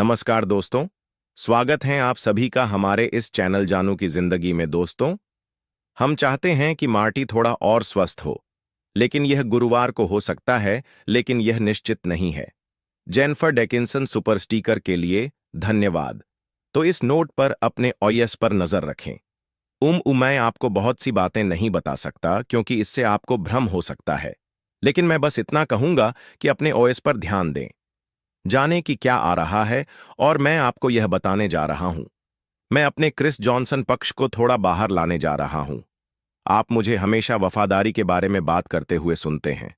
नमस्कार दोस्तों। स्वागत है आप सभी का हमारे इस चैनल जानू की जिंदगी में। दोस्तों, हम चाहते हैं कि मार्टी थोड़ा और स्वस्थ हो, लेकिन यह गुरुवार को हो सकता है, लेकिन यह निश्चित नहीं है। जेनिफर डिकिंसन सुपर स्टिकर के लिए धन्यवाद। तो इस नोट पर अपने ओएस पर नजर रखें। मैं आपको बहुत सी बातें नहीं बता सकता क्योंकि इससे आपको भ्रम हो सकता है, लेकिन मैं बस इतना कहूंगा कि अपने ओएस पर ध्यान दें, जाने कि क्या आ रहा है। और मैं आपको यह बताने जा रहा हूं, मैं अपने क्रिस जॉनसन पक्ष को थोड़ा बाहर लाने जा रहा हूं। आप मुझे हमेशा वफादारी के बारे में बात करते हुए सुनते हैं।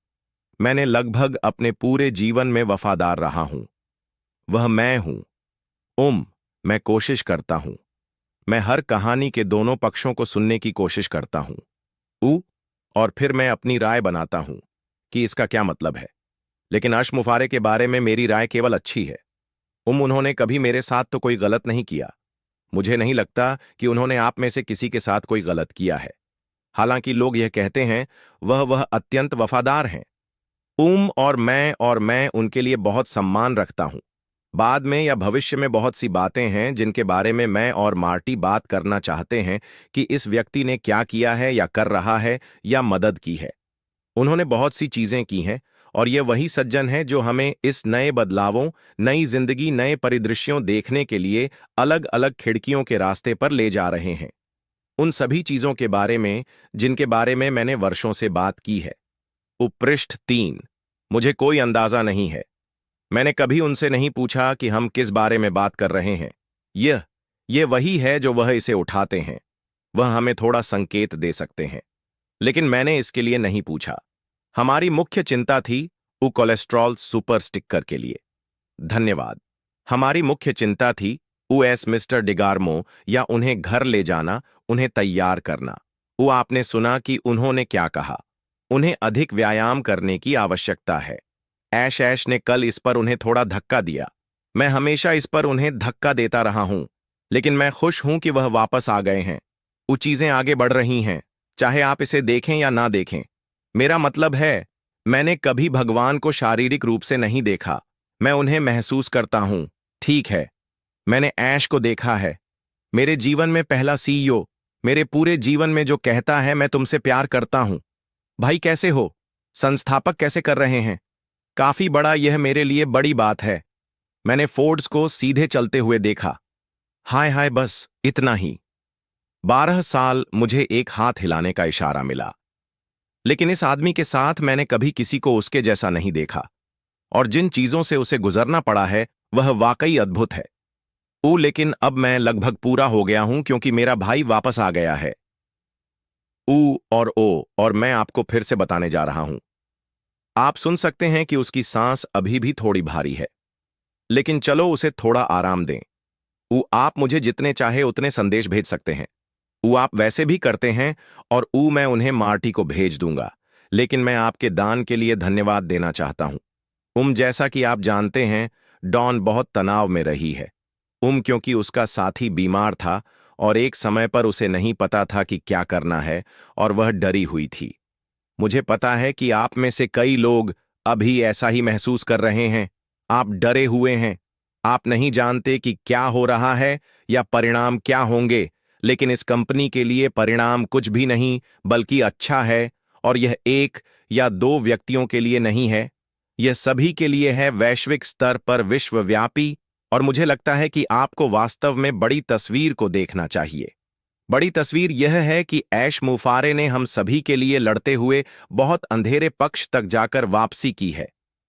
मैंने लगभग अपने पूरे जीवन में वफादार रहा हूं। वह मैं हूं। मैं कोशिश करता हूं। मैं हर कहानी के दोनों पक्षों को सुनने की कोशिश करता हूं। उ और फिर मैं अपनी राय बनाता हूं कि इसका क्या मतलब है। लेकिन अशमुफारे के बारे में मेरी राय केवल अच्छी है। उन्होंने कभी मेरे साथ तो कोई गलत नहीं किया। मुझे नहीं लगता कि उन्होंने आप में से किसी के साथ कोई गलत किया है। हालांकि लोग यह कहते हैं वह अत्यंत वफादार हैं। और मैं उनके लिए बहुत सम्मान रखता हूं। बाद में या भविष्य में बहुत सी बातें हैं जिनके बारे में मैं और मार्टी बात करना चाहते हैं कि इस व्यक्ति ने क्या किया है या कर रहा है या मदद की है। उन्होंने बहुत सी चीजें की हैं, और ये वही सज्जन है जो हमें इस नए बदलावों, नई जिंदगी, नए परिदृश्यों देखने के लिए अलग अलग खिड़कियों के रास्ते पर ले जा रहे हैं। उन सभी चीजों के बारे में जिनके बारे में मैंने वर्षों से बात की है। उपपृष्ठ 3। मुझे कोई अंदाजा नहीं है। मैंने कभी उनसे नहीं पूछा कि हम किस बारे में बात कर रहे हैं। यह वही है जो वह इसे उठाते हैं। वह हमें थोड़ा संकेत दे सकते हैं, लेकिन मैंने इसके लिए नहीं पूछा। हमारी मुख्य चिंता थी कोलेस्ट्रॉल सुपर स्टिकर के लिए धन्यवाद। हमारी मुख्य चिंता थी एस मिस्टर डिगार्मो, या उन्हें घर ले जाना, उन्हें तैयार करना। आपने सुना कि उन्होंने क्या कहा। उन्हें अधिक व्यायाम करने की आवश्यकता है। ऐश ने कल इस पर उन्हें थोड़ा धक्का दिया। मैं हमेशा इस पर उन्हें धक्का देता रहा हूं, लेकिन मैं खुश हूं कि वह वापस आ गए हैं। चीजें आगे बढ़ रही हैं, चाहे आप इसे देखें या ना देखें। मेरा मतलब है, मैंने कभी भगवान को शारीरिक रूप से नहीं देखा। मैं उन्हें महसूस करता हूं। ठीक है, मैंने ऐश को देखा है। मेरे जीवन में पहला सीईओ, मेरे पूरे जीवन में, जो कहता है मैं तुमसे प्यार करता हूं। भाई कैसे हो? संस्थापक कैसे कर रहे हैं? काफी बड़ा, यह मेरे लिए बड़ी बात है। मैंने फोर्ड्स को सीधे चलते हुए देखा। हाय हाय, बस इतना ही। 12 साल मुझे एक हाथ हिलाने का इशारा मिला, लेकिन इस आदमी के साथ मैंने कभी किसी को उसके जैसा नहीं देखा, और जिन चीजों से उसे गुजरना पड़ा है वह वाकई अद्भुत है। लेकिन अब मैं लगभग पूरा हो गया हूं क्योंकि मेरा भाई वापस आ गया है। और मैं आपको फिर से बताने जा रहा हूं। आप सुन सकते हैं कि उसकी सांस अभी भी थोड़ी भारी है, लेकिन चलो उसे थोड़ा आराम दें। आप मुझे जितने चाहे उतने संदेश भेज सकते हैं। आप वैसे भी करते हैं, और मैं उन्हें मार्टी को भेज दूंगा। लेकिन मैं आपके दान के लिए धन्यवाद देना चाहता हूं। जैसा कि आप जानते हैं, डॉन बहुत तनाव में रही है। क्योंकि उसका साथी बीमार था और एक समय पर उसे नहीं पता था कि क्या करना है, और वह डरी हुई थी। मुझे पता है कि आप में से कई लोग अभी ऐसा ही महसूस कर रहे हैं। आप डरे हुए हैं। आप नहीं जानते कि क्या हो रहा है या परिणाम क्या होंगे, लेकिन इस कंपनी के लिए परिणाम कुछ भी नहीं बल्कि अच्छा है। और यह एक या दो व्यक्तियों के लिए नहीं है, यह सभी के लिए है, वैश्विक स्तर पर, विश्वव्यापी। और मुझे लगता है कि आपको वास्तव में बड़ी तस्वीर को देखना चाहिए। बड़ी तस्वीर यह है कि ऐश मुफारे ने हम सभी के लिए लड़ते हुए बहुत अंधेरे पक्ष तक जाकर वापसी की है।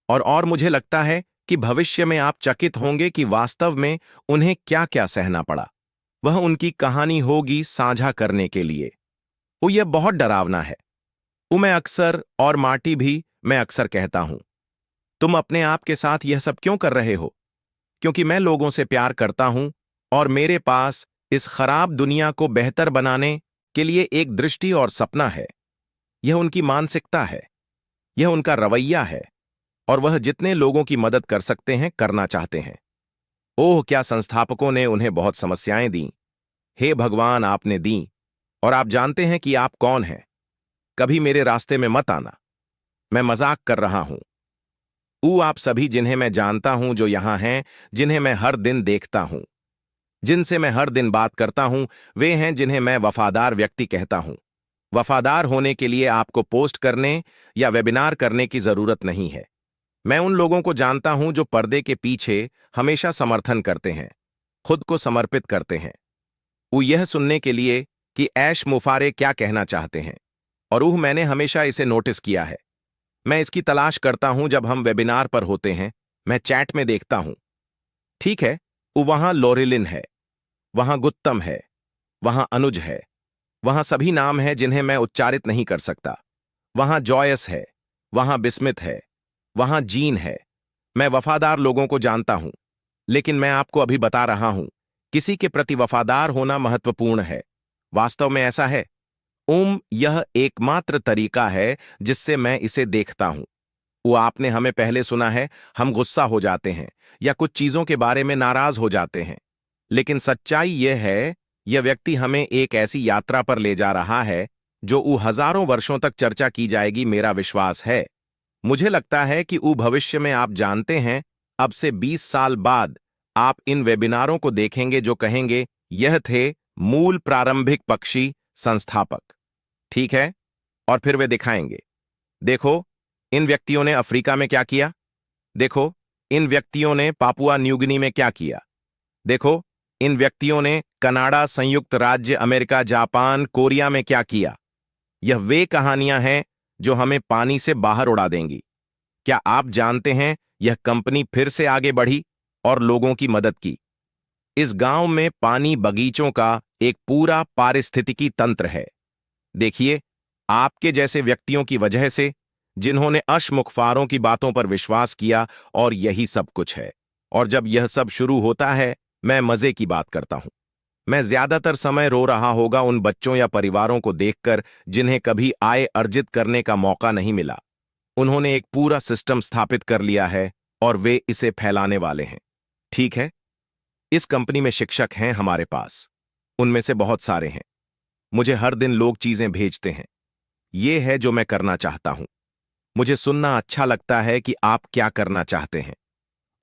और मुझे लगता है कि भविष्य में आप चकित होंगे कि वास्तव में उन्हें क्या क्या सहना पड़ा। वह उनकी कहानी होगी साझा करने के लिए। यह बहुत डरावना है। मैं अक्सर, और मार्टी भी, मैं अक्सर कहता हूं, तुम अपने आप के साथ यह सब क्यों कर रहे हो? क्योंकि मैं लोगों से प्यार करता हूं, और मेरे पास इस खराब दुनिया को बेहतर बनाने के लिए एक दृष्टि और सपना है। यह उनकी मानसिकता है, यह उनका रवैया है, और वह जितने लोगों की मदद कर सकते हैं करना चाहते हैं। क्या संस्थापकों ने उन्हें बहुत समस्याएं दी। हे भगवान, आपने दी, और आप जानते हैं कि आप कौन हैं। कभी मेरे रास्ते में मत आना। मैं मजाक कर रहा हूं। आप सभी जिन्हें मैं जानता हूं, जो यहां हैं, जिन्हें मैं हर दिन देखता हूं, जिनसे मैं हर दिन बात करता हूं, वे हैं जिन्हें मैं वफादार व्यक्ति कहता हूं। वफादार होने के लिए आपको पोस्ट करने या वेबिनार करने की जरूरत नहीं है। मैं उन लोगों को जानता हूं जो पर्दे के पीछे हमेशा समर्थन करते हैं, खुद को समर्पित करते हैं। वो यह सुनने के लिए कि ऐश मुफारे क्या कहना चाहते हैं, और मैंने हमेशा इसे नोटिस किया है। मैं इसकी तलाश करता हूं जब हम वेबिनार पर होते हैं। मैं चैट में देखता हूं, ठीक है, वो वहां लोरिलिन है, वहां गुत्तम है, वहां अनुज है, वहां सभी नाम हैं जिन्हें मैं उच्चारित नहीं कर सकता। वहां जॉयस है, वहां बिस्मित है, वहां जीन है। मैं वफादार लोगों को जानता हूं, लेकिन मैं आपको अभी बता रहा हूं, किसी के प्रति वफादार होना महत्वपूर्ण है। वास्तव में ऐसा है। यह एकमात्र तरीका है जिससे मैं इसे देखता हूं। वो आपने हमें पहले सुना है, हम गुस्सा हो जाते हैं या कुछ चीजों के बारे में नाराज हो जाते हैं। लेकिन सच्चाई यह है, यह व्यक्ति हमें एक ऐसी यात्रा पर ले जा रहा है जो हजारों वर्षों तक चर्चा की जाएगी, मेरा विश्वास है। मुझे लगता है कि भविष्य में आप जानते हैं, अब से 20 साल बाद आप इन वेबिनारों को देखेंगे जो कहेंगे, यह थे मूल प्रारंभिक पक्षी संस्थापक। ठीक है? और फिर वे दिखाएंगे, देखो इन व्यक्तियों ने अफ्रीका में क्या किया, देखो इन व्यक्तियों ने पापुआ न्यूगिनी में क्या किया, देखो इन व्यक्तियों ने कनाडा, संयुक्त राज्य अमेरिका, जापान, कोरिया में क्या किया। यह वे कहानियां हैं जो हमें पानी से बाहर उड़ा देंगी। क्या आप जानते हैं, यह कंपनी फिर से आगे बढ़ी और लोगों की मदद की। इस गांव में पानी बगीचों का एक पूरा पारिस्थितिकी तंत्र है। देखिए, आपके जैसे व्यक्तियों की वजह से, जिन्होंने अशमुखफारों की बातों पर विश्वास किया, और यही सब कुछ है। और जब यह सब शुरू होता है, मैं मजे की बात करता हूं। मैं ज्यादातर समय रो रहा होगा उन बच्चों या परिवारों को देखकर जिन्हें कभी आय अर्जित करने का मौका नहीं मिला। उन्होंने एक पूरा सिस्टम स्थापित कर लिया है और वे इसे फैलाने वाले हैं। ठीक है? इस कंपनी में शिक्षक हैं हमारे पास, उनमें से बहुत सारे हैं। मुझे हर दिन लोग चीजें भेजते हैं। ये है जो मैं करना चाहता हूं। मुझे सुनना अच्छा लगता है कि आप क्या करना चाहते हैं।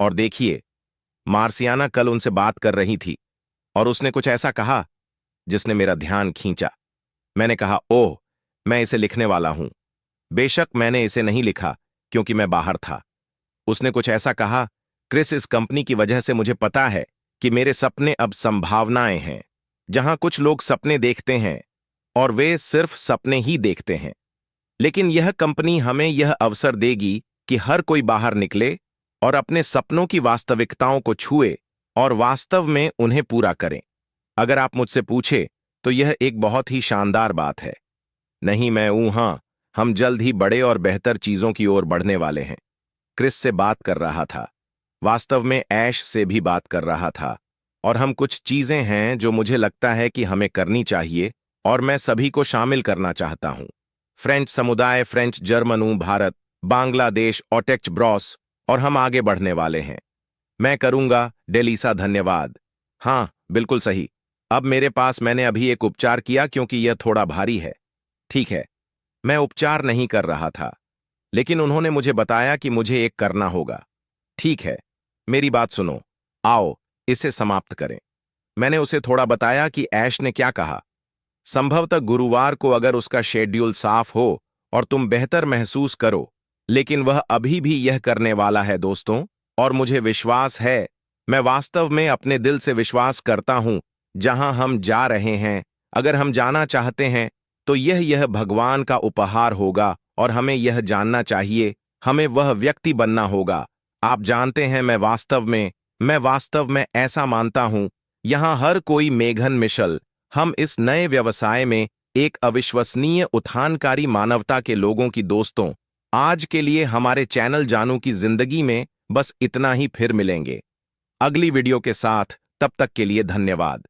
और देखिए, मार्सियाना कल उनसे बात कर रही थी और उसने कुछ ऐसा कहा जिसने मेरा ध्यान खींचा। मैंने कहा, ओह, मैं इसे लिखने वाला हूं। बेशक मैंने इसे नहीं लिखा क्योंकि मैं बाहर था। उसने कुछ ऐसा कहा, क्रिस, इस कंपनी की वजह से मुझे पता है कि मेरे सपने अब संभावनाएं हैं। जहां कुछ लोग सपने देखते हैं और वे सिर्फ सपने ही देखते हैं, लेकिन यह कंपनी हमें यह अवसर देगी कि हर कोई बाहर निकले और अपने सपनों की वास्तविकताओं को छुए और वास्तव में उन्हें पूरा करें। अगर आप मुझसे पूछे तो यह एक बहुत ही शानदार बात है। नहीं, मैं हां, हम जल्द ही बड़े और बेहतर चीजों की ओर बढ़ने वाले हैं। क्रिस से बात कर रहा था, वास्तव में ऐश से भी बात कर रहा था, और हम कुछ चीजें हैं जो मुझे लगता है कि हमें करनी चाहिए, और मैं सभी को शामिल करना चाहता हूं। फ्रेंच समुदाय, फ्रेंच जर्मनू, भारत, बांग्लादेश, ऑटेक्च ब्रॉस, और हम आगे बढ़ने वाले हैं। मैं करूंगा। डेलीसा, धन्यवाद। हां, बिल्कुल सही। अब मेरे पास, मैंने अभी एक उपचार किया क्योंकि यह थोड़ा भारी है। ठीक है, मैं उपचार नहीं कर रहा था, लेकिन उन्होंने मुझे बताया कि मुझे एक करना होगा। ठीक है, मेरी बात सुनो, आओ इसे समाप्त करें। मैंने उसे थोड़ा बताया कि ऐश ने क्या कहा। संभवतः गुरुवार को अगर उसका शेड्यूल साफ हो और तुम बेहतर महसूस करो, लेकिन वह अभी भी यह करने वाला है दोस्तों, और मुझे विश्वास है, मैं वास्तव में अपने दिल से विश्वास करता हूं, जहां हम जा रहे हैं, अगर हम जाना चाहते हैं, तो यह भगवान का उपहार होगा, और हमें यह जानना चाहिए, हमें वह व्यक्ति बनना होगा। आप जानते हैं, मैं वास्तव में ऐसा मानता हूं, यहां हर कोई मेघन मिशल, हम इस नए व्यवसाय में एक अविश्वसनीय उत्थानकारी मानवता के लोगों की दोस्तों। आज के लिए हमारे चैनल जानू की जिंदगी में बस इतना ही, फिर मिलेंगे अगली वीडियो के साथ। तब तक के लिए धन्यवाद।